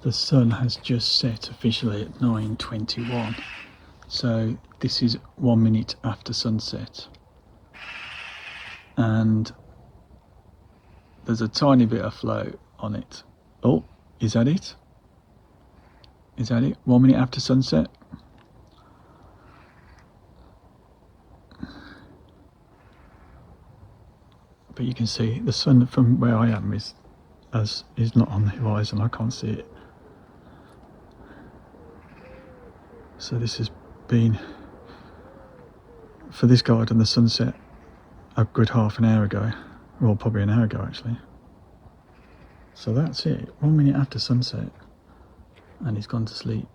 The sun has just set officially at 9:21, so this is 1 minute after sunset, and there's a tiny bit of float on it. Oh, is that it? Is that it? 1 minute after sunset. But you can see the sun from where I am is not on the horizon. I can't see it. So this has been, for this garden, the sunset a good half an hour ago. Well, probably an hour ago actually. So that's it, 1 minute after sunset, and he's gone to sleep.